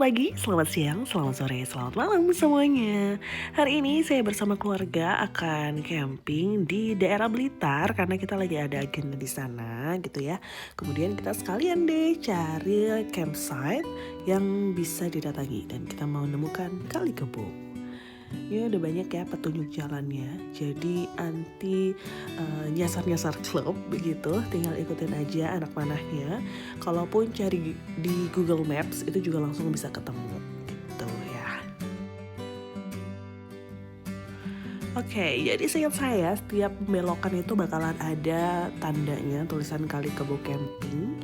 pagi, selamat siang, selamat sore, selamat malam semuanya. Hari ini saya bersama keluarga akan camping di daerah Blitar karena kita lagi ada agenda di sana gitu ya. Kemudian kita sekalian deh cari campsite yang bisa didatangi dan kita mau menemukan Kali Kebo. Ya udah banyak ya petunjuk jalannya, jadi anti nyasar-nyasar klub begitu, tinggal ikutin aja anak panahnya. Kalaupun cari di Google Maps itu juga langsung bisa ketemu gitu ya. Oke, jadi seingat saya setiap belokan itu bakalan ada tandanya tulisan Kali Kebo Camping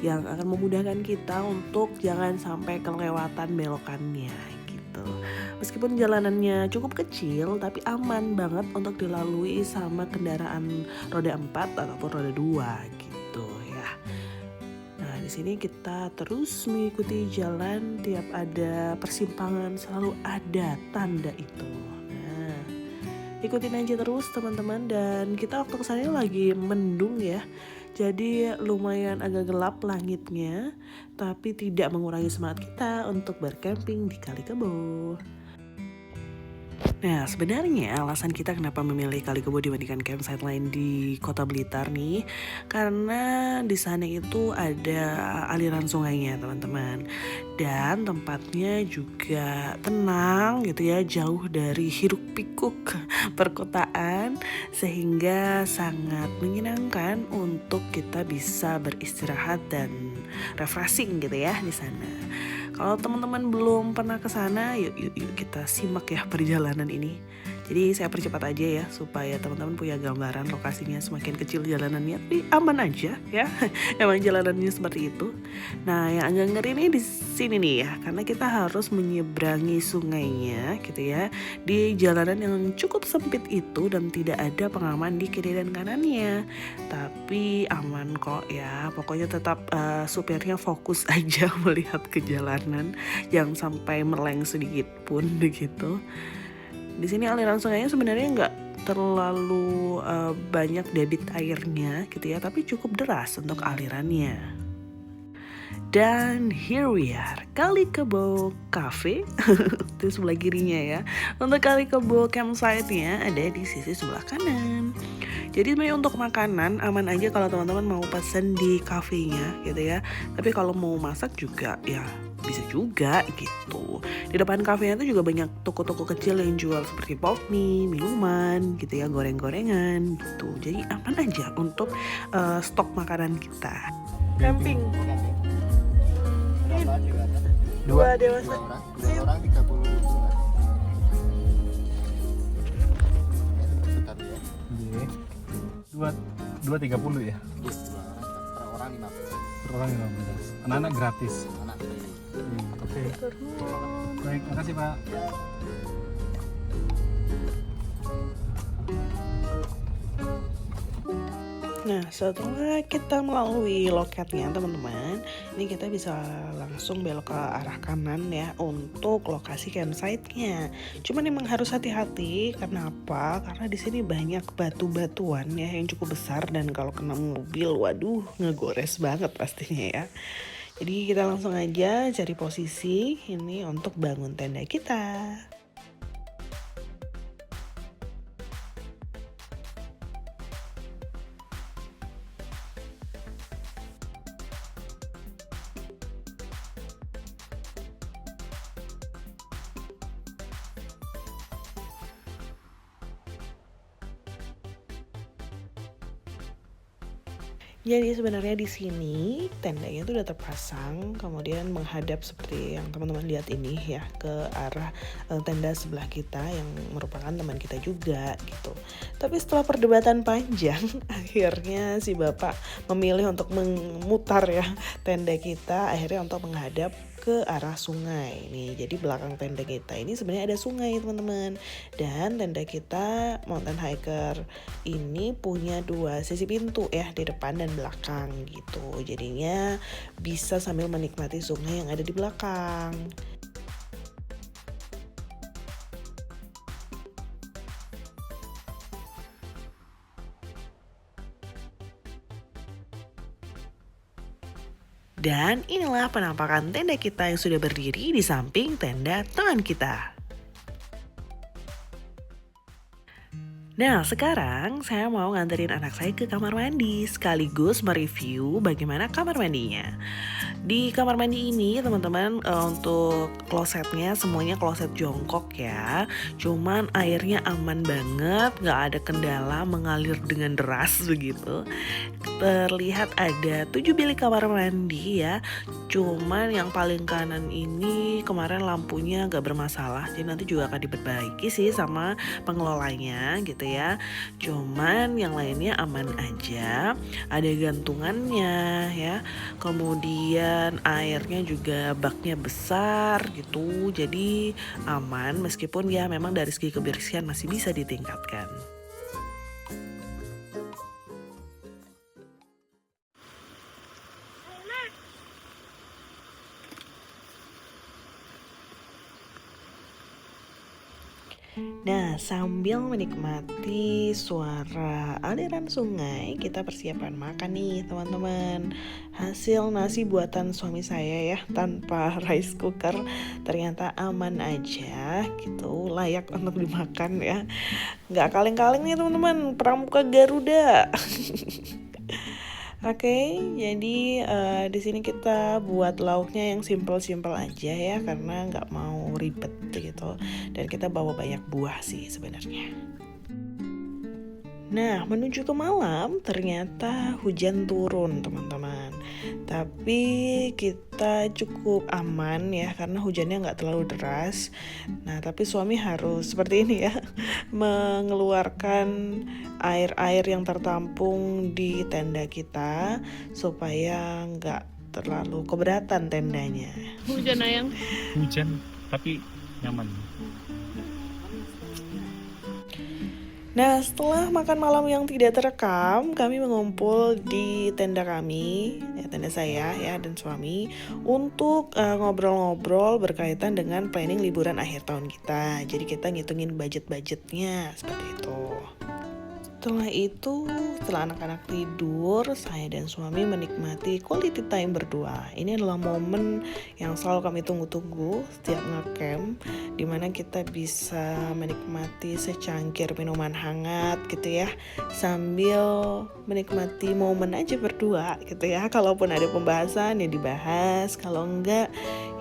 yang akan memudahkan kita untuk jangan sampai kelewatan belokannya gitu. Meskipun jalanannya cukup kecil tapi aman banget untuk dilalui sama kendaraan roda 4 ataupun roda 2 gitu ya. Nah, di sini kita terus mengikuti jalan, tiap ada persimpangan selalu ada tanda itu. Nah, ikutin aja terus teman-teman, dan kita waktu kesana lagi mendung ya. Jadi lumayan agak gelap langitnya, tapi tidak mengurangi semangat kita untuk bercamping di Kali Kebo. Nah, sebenarnya alasan kita kenapa memilih Kali Kebo dibandingkan campsite lain di Kota Blitar nih, karena di sana itu ada aliran sungainya, teman-teman. Dan tempatnya juga tenang gitu ya, jauh dari hiruk-pikuk perkotaan, sehingga sangat menyenangkan untuk kita bisa beristirahat dan refreshing gitu ya di sana. Kalau teman-teman belum pernah ke sana, yuk kita simak ya perjalanan ini. Jadi saya percepat aja ya supaya teman-teman punya gambaran lokasinya, semakin kecil jalanannya tapi aman aja ya. Emang jalanannya seperti itu. Nah, yang agak ngeri nih di sini nih ya, karena kita harus menyeberangi sungainya gitu ya di jalanan yang cukup sempit itu dan tidak ada pengaman di kiri dan kanannya. Tapi aman kok ya, pokoknya tetap supirnya fokus aja melihat ke jalanan, jangan sampai meleng sedikit pun begitu. Di sini aliran sungainya sebenarnya nggak terlalu banyak debit airnya gitu ya, tapi cukup deras untuk alirannya. Dan here we are, Kali Kebo Cafe itu sebelah kirinya ya. Untuk Kali Kebo campsite-nya ada di sisi sebelah kanan. Jadi sebenarnya untuk makanan aman aja kalau teman-teman mau pesen di kafenya gitu ya. Tapi kalau mau masak juga ya bisa juga gitu. Di depan kafenya itu juga banyak toko-toko kecil yang jual seperti pop mie, minuman gitu ya, goreng-gorengan gitu. Jadi aman aja untuk stok makanan kita. Camping. Ini dua dewasa. Dua orang 30.000 Mas. Bentar ya. Iya. Dua 30 ya? Iya, dua orang per orang 15. Per orang 15. Anak-anak gratis. Anak free. Oke. Baik, makasih Pak. Nah, setelah kita melalui loketnya teman-teman, ini kita bisa langsung belok ke arah kanan ya untuk lokasi campsite-nya. Cuman emang harus hati-hati, karena apa? Karena di sini banyak batu-batuan ya yang cukup besar, dan kalau kena mobil, waduh, ngegores banget pastinya ya. Jadi kita langsung aja cari posisi ini untuk bangun tenda kita. Jadi sebenarnya di sini tendanya itu udah terpasang, kemudian menghadap seperti yang teman-teman lihat ini ya, ke arah tenda sebelah kita yang merupakan teman kita juga gitu. Tapi setelah perdebatan panjang, akhirnya si bapak memilih untuk memutar ya tenda kita, akhirnya untuk menghadap ke arah sungai nih. Jadi belakang tenda kita ini sebenarnya ada sungai teman-teman, dan tenda kita mountain hiker ini punya dua sisi pintu ya, di depan dan belakang gitu. Jadinya bisa sambil menikmati sungai yang ada di belakang. Dan inilah penampakan tenda kita yang sudah berdiri di samping tenda teman kita. Nah, sekarang saya mau nganterin anak saya ke kamar mandi sekaligus mereview bagaimana kamar mandinya. Di kamar mandi ini teman-teman untuk klosetnya semuanya kloset jongkok ya. Cuman airnya aman banget, gak ada kendala mengalir dengan deras begitu. Terlihat ada 7 bilik kamar mandi ya. Cuman yang paling kanan ini kemarin lampunya gak bermasalah, jadi nanti juga akan diperbaiki sih sama pengelolanya gitu ya. Cuman yang lainnya aman aja, ada gantungannya ya. Kemudian airnya juga baknya besar gitu, jadi aman meskipun ya memang dari segi kebersihan masih bisa ditingkatkan. Nah, sambil menikmati suara aliran sungai, kita persiapan makan nih teman-teman. Hasil nasi buatan suami saya ya, tanpa rice cooker, ternyata aman aja gitu, layak untuk dimakan ya. Nggak kaleng-kaleng nih teman-teman, pramuka Garuda. Oke, jadi di sini kita buat lauknya yang simple-simple aja ya, karena nggak mau ribet gitu. Dan kita bawa banyak buah sih sebenarnya. Nah, menuju ke malam ternyata hujan turun teman-teman. Tapi kita cukup aman ya karena hujannya nggak terlalu deras. Nah, tapi suami harus seperti ini ya, mengeluarkan air-air yang tertampung di tenda kita supaya nggak terlalu keberatan tendanya. Hujan ayang. Hujan tapi nyaman. Nah, setelah makan malam yang tidak terekam, kami mengumpul di tenda kami, ya, tenda saya ya dan suami, untuk ngobrol-ngobrol berkaitan dengan planning liburan akhir tahun kita. Jadi kita ngitungin budget-budgetnya seperti itu. Setelah anak-anak tidur, saya dan suami menikmati quality time berdua. Ini adalah momen yang selalu kami tunggu-tunggu setiap ngecamp, dimana kita bisa menikmati secangkir minuman hangat gitu ya, sambil menikmati momen aja berdua gitu ya. Kalaupun ada pembahasan ya dibahas, kalau enggak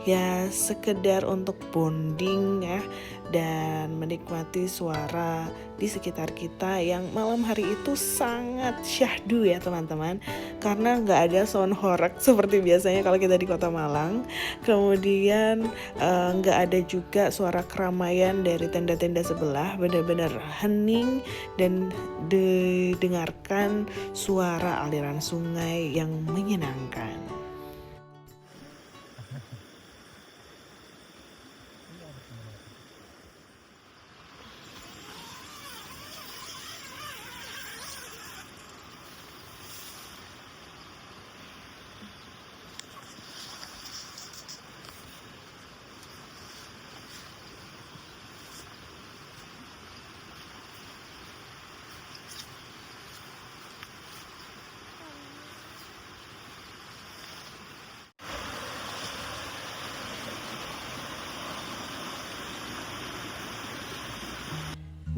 ya sekedar untuk bonding ya, dan menikmati suara di sekitar kita yang malam hari itu sangat syahdu ya teman-teman, karena nggak ada sound horeg seperti biasanya kalau kita di Kota Malang. Kemudian nggak ada juga suara keramaian dari tenda-tenda sebelah, benar-benar hening dan didengarkan suara aliran sungai yang menyenangkan.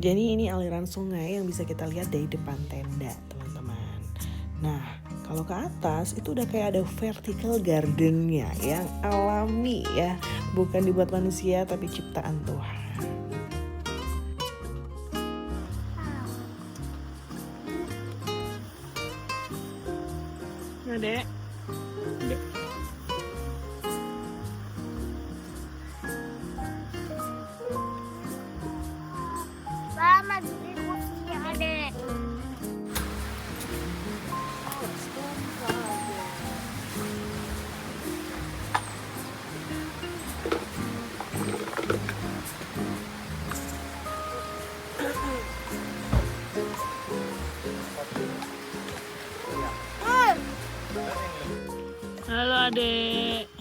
Jadi ini aliran sungai yang bisa kita lihat dari depan tenda teman-teman. Nah, kalau ke atas itu udah kayak ada vertical gardennya yang alami ya, bukan dibuat manusia tapi ciptaan Tuhan. Nah, Dek. Selamat berikuti adek. Halo, Adek.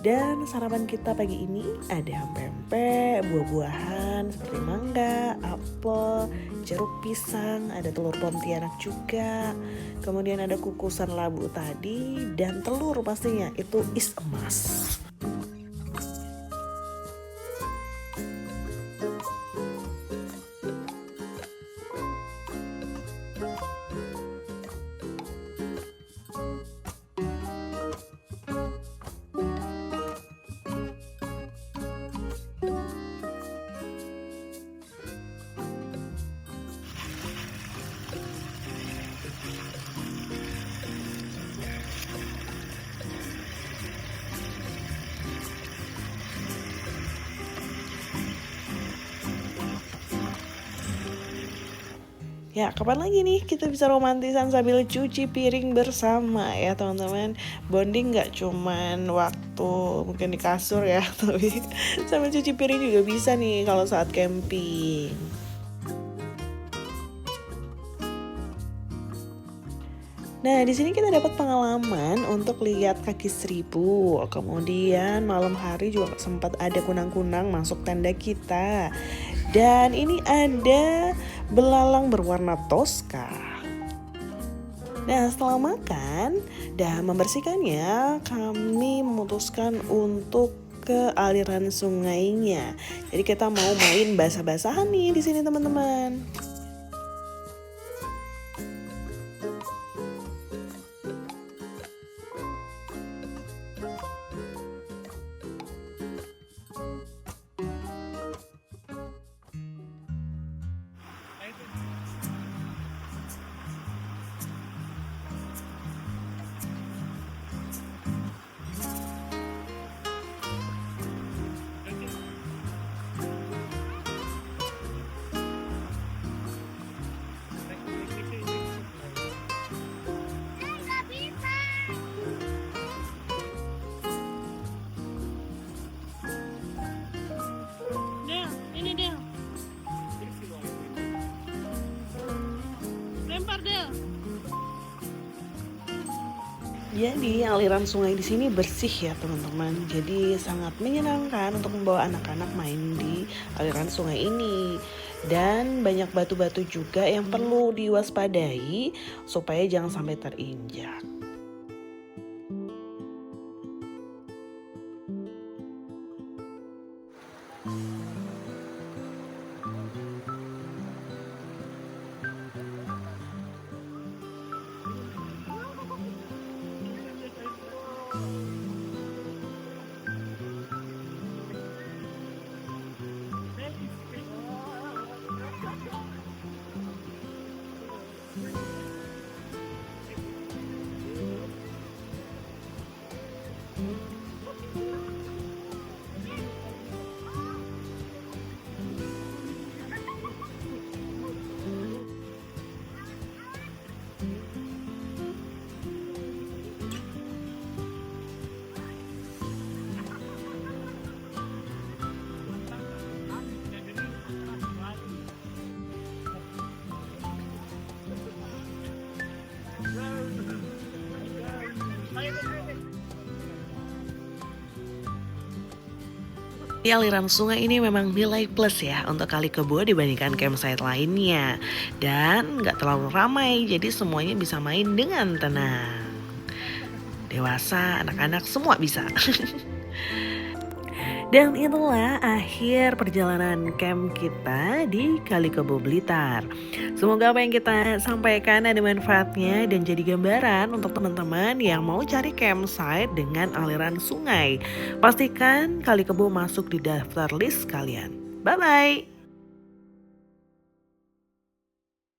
Dan sarapan kita pagi ini ada pempek, buah-buahan seperti mangga, apel, jeruk pisang, ada telur pontianak juga. Kemudian ada kukusan labu tadi dan telur pastinya itu is emas. Ya, kapan lagi nih kita bisa romantisan sambil cuci piring bersama ya teman-teman. Bonding gak cuman waktu mungkin di kasur ya, tapi sambil cuci piring juga bisa nih kalau saat camping. Nah, di sini kita dapat pengalaman untuk lihat kaki seribu. Kemudian malam hari juga sempat ada kunang-kunang masuk tenda kita. Dan ini ada belalang berwarna toska. Nah, setelah makan dan membersihkannya, kami memutuskan untuk ke aliran sungainya. Jadi kita mau main basah-basahan nih di sini teman-teman. Del, ini Del. Lempar Del. Jadi aliran sungai di sini bersih ya teman-teman. Jadi sangat menyenangkan untuk membawa anak-anak main di aliran sungai ini. Dan banyak batu-batu juga yang perlu diwaspadai supaya jangan sampai terinjak. Di aliran sungai ini memang nilai plus ya untuk Kali Kebo dibandingkan campsite lainnya. Dan gak terlalu ramai, jadi semuanya bisa main dengan tenang. Dewasa, anak-anak semua bisa. Dan itulah akhir perjalanan camp kita di Kali Kebo Blitar. Semoga apa yang kita sampaikan ada manfaatnya dan jadi gambaran untuk teman-teman yang mau cari campsite dengan aliran sungai. Pastikan Kali Kebo masuk di daftar list kalian. Bye-bye!